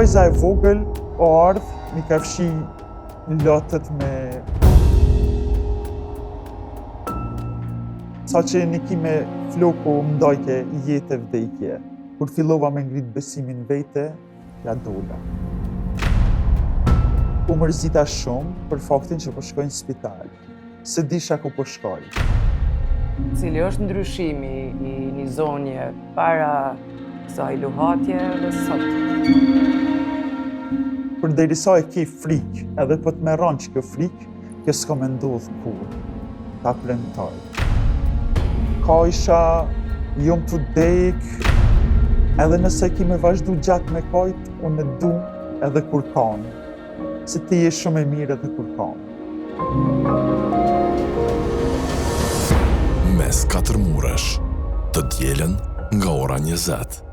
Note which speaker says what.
Speaker 1: vajza e vogël o ardhë mi ka fshi lotët me... Sa që një ki me floku mdojke jetë e vdekje. Kur fillova me ngrit besimin vete, ja dola. U mërzita shumë për faktin që po shkoj në spital. Se disha ku po shkoj.
Speaker 2: Cili është ndryshimi i një zonje para kësaj luhatje dhe sot?
Speaker 1: Përderisa e ke frikë, edhe po të merron që kjo frikë, kjo s'ka me ndodhë kur. Ta premtoj. Ka isha, jom të dek, edhe nëse ki me vazhdu gjatë me kajt, unë e du edhe kur kam. Se ti je shumë e mirë edhe kur kam.
Speaker 3: Mes 4 muresh, të dielën nga ora 20.